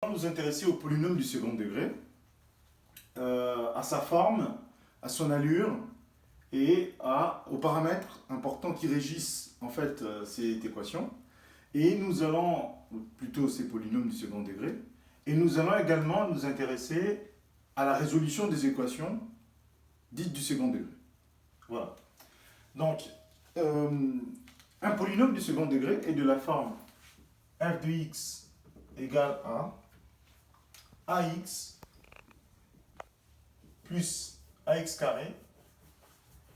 allons nous intéresser au polynôme du second degré, à sa forme, à son allure et aux paramètres importants qui régissent en fait cette équation. Et nous allons, plutôt ces polynômes du second degré, et nous allons également nous intéresser à la résolution des équations dites du second degré. Voilà. Donc, un polynôme du second degré est de la forme f de x égale à ax plus ax carré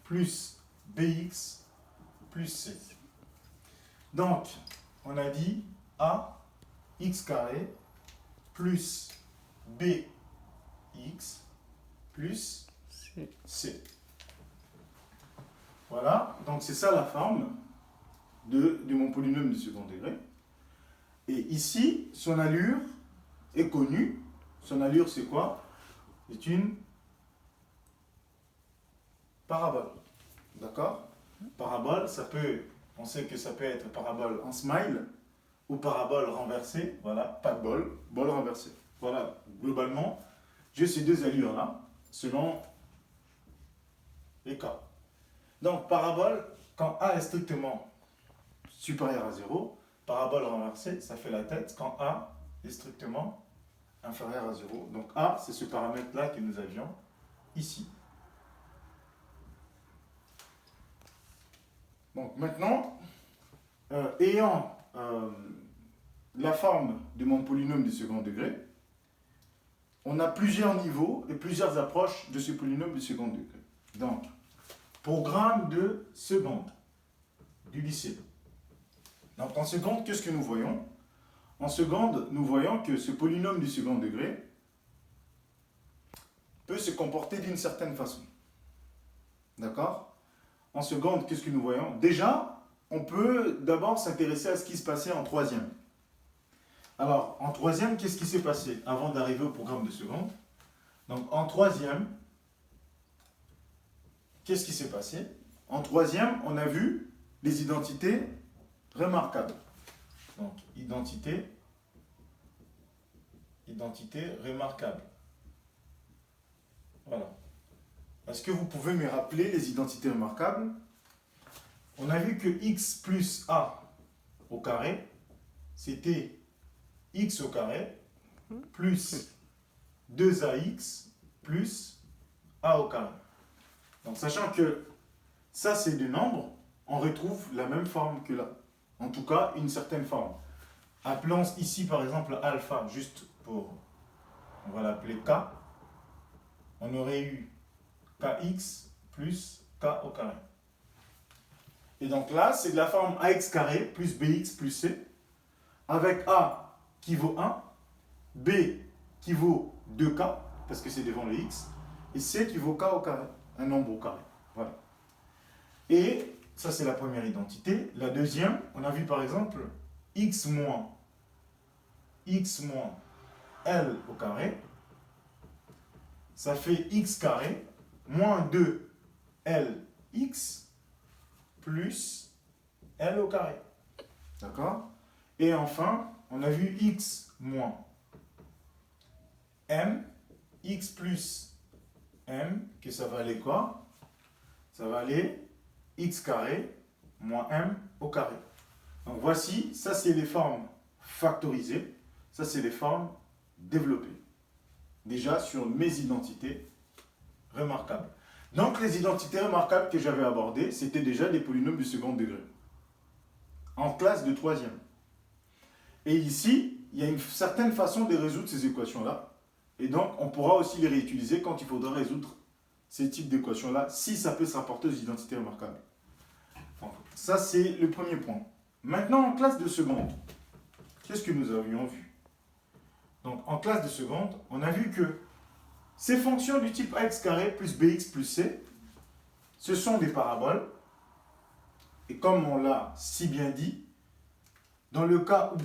plus bx plus c. Donc, on a dit a x carré plus bx plus c. Voilà, donc c'est ça la forme de mon polynôme du second degré. Et ici, son allure est connue. Son allure, c'est quoi? C'est une parabole. D'accord? Parabole, on sait que ça peut être parabole en smile ou parabole renversée. Voilà, pas de bol renversé. Voilà, globalement, j'ai ces deux allures-là, selon les cas. Donc, parabole, quand A est strictement supérieur à 0, parabole renversée, ça fait la tête quand A est strictement inférieur à 0. Donc A, c'est ce paramètre-là que nous avions ici. Donc maintenant, ayant la forme de mon polynôme du second degré, on a plusieurs niveaux et plusieurs approches de ce polynôme du second degré. Donc, programme de seconde du lycée. Donc en seconde, qu'est-ce que nous voyons? En seconde, nous voyons que ce polynôme du second degré peut se comporter d'une certaine façon. D'accord? En seconde, qu'est-ce que nous voyons? Déjà, on peut d'abord s'intéresser à ce qui se passait en troisième. Alors, en troisième, qu'est-ce qui s'est passé avant d'arriver au programme de seconde? Donc en troisième, qu'est-ce qui s'est passé? En troisième, on a vu les identités remarquables. Donc, identité remarquable. Voilà. Est-ce que vous pouvez me rappeler les identités remarquables? On a vu que x plus a au carré, c'était x au carré plus 2ax plus a au carré. Donc, sachant que ça, c'est des nombres, on retrouve la même forme que là. En tout cas, une certaine forme. Appelons ici, par exemple, alpha, juste pour, on va l'appeler k. On aurait eu kx plus k au carré. Et donc là, c'est de la forme ax carré plus bx plus c, avec a qui vaut 1, b qui vaut 2k, parce que c'est devant le x, et c qui vaut k au carré, un nombre au carré. Voilà. Et ça, c'est la première identité. La deuxième, on a vu par exemple x moins L au carré, ça fait x carré moins 2LX plus L au carré. D'accord? Et enfin, on a vu x moins M, x plus M, que ça va aller quoi? Ça va aller x carré moins m au carré. Donc voici, ça c'est les formes factorisées, ça c'est les formes développées. Déjà sur mes identités remarquables. Donc les identités remarquables que j'avais abordées, c'était déjà des polynômes du second degré. En classe de troisième. Et ici, il y a une certaine façon de résoudre ces équations-là. Et donc on pourra aussi les réutiliser quand il faudra résoudre ces types d'équations-là, si ça peut se rapporter aux identités remarquables. Donc, ça, c'est le premier point. Maintenant, en classe de seconde, qu'est-ce que nous avions vu? Donc, en classe de seconde, on a vu que ces fonctions du type ax carré plus bx plus c, ce sont des paraboles. Et comme on l'a si bien dit, dans le cas où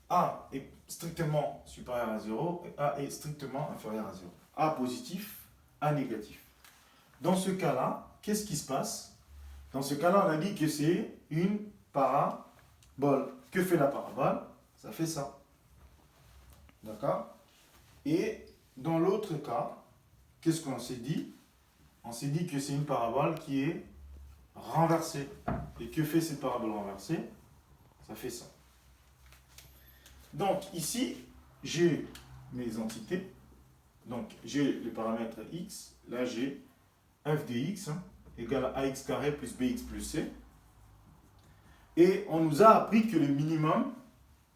a est strictement supérieur à 0 et a est strictement inférieur à 0. A positif, A négatif. Dans ce cas-là, qu'est-ce qui se passe? Dans ce cas-là, on a dit que c'est une parabole. Que fait la parabole? ça fait ça. D'accord? Et dans l'autre cas, qu'est-ce qu'on s'est dit? On s'est dit que c'est une parabole qui est renversée. Et que fait cette parabole renversée? Ça fait ça. Donc ici, j'ai mes entités. Donc j'ai le paramètre x. Là j'ai f de x égale à ax carré plus bx plus c. Et on nous a appris que le minimum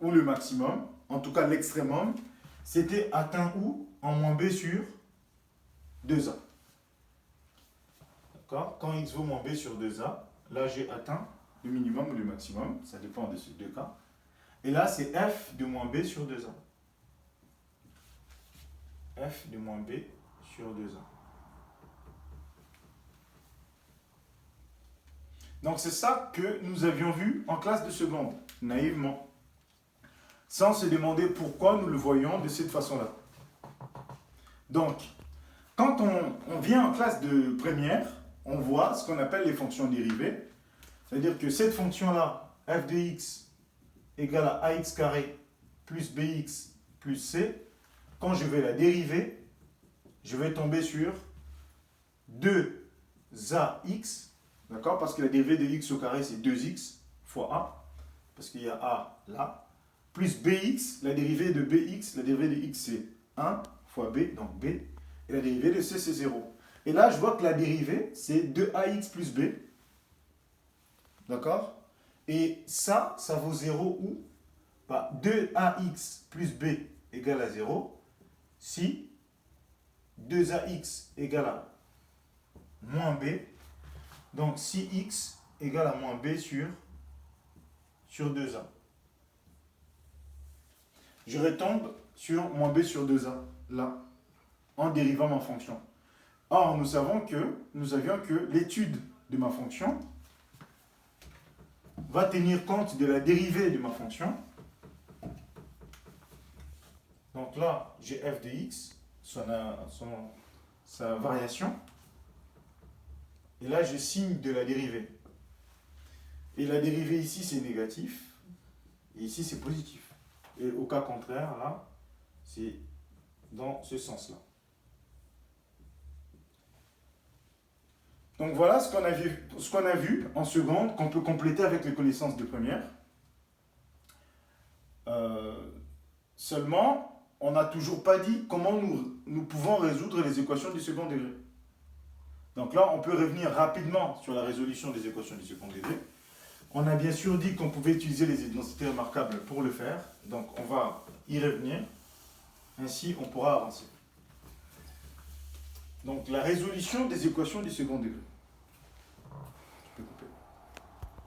ou le maximum, en tout cas l'extrémum, c'était atteint où? En moins b sur 2a. D'accord? Quand x vaut moins b sur 2a, là j'ai atteint le minimum ou le maximum, ça dépend de ces deux cas. Et là c'est f de moins b sur 2a. F de moins b sur 2a. Donc c'est ça que nous avions vu en classe de seconde, naïvement. Sans se demander pourquoi nous le voyons de cette façon-là. Donc, quand on vient en classe de première, on voit ce qu'on appelle les fonctions dérivées. C'est-à-dire que cette fonction-là, f de x égale à ax carré plus bx plus c, quand je vais la dériver, je vais tomber sur 2ax. D'accord? Parce que la dérivée de x au carré, c'est 2x fois a. Parce qu'il y a a là. Plus bx, la dérivée de bx, la dérivée de x, c'est 1 fois b, donc b. Et la dérivée de c, c'est 0. Et là, je vois que la dérivée, c'est 2ax plus b. D'accord? Et ça vaut 0 où? Bah, 2ax plus b égale à 0. Si 2ax égale à moins b, donc si x égale à moins b sur 2a. Je retombe sur moins b sur 2a, là, en dérivant ma fonction. Or, nous avions que l'étude de ma fonction va tenir compte de la dérivée de ma fonction. Donc là, j'ai f de x, sa variation. Et là, je signe de la dérivée. Et la dérivée ici, c'est négatif. Et ici, c'est positif. Et au cas contraire, là, c'est dans ce sens-là. Donc voilà ce qu'on a vu en seconde, qu'on peut compléter avec les connaissances de première. Seulement, on n'a toujours pas dit comment nous pouvons résoudre les équations du second degré. Donc là, on peut revenir rapidement sur la résolution des équations du second degré. On a bien sûr dit qu'on pouvait utiliser les densités remarquables pour le faire. Donc on va y revenir. Ainsi, on pourra avancer. Donc la résolution des équations du second degré.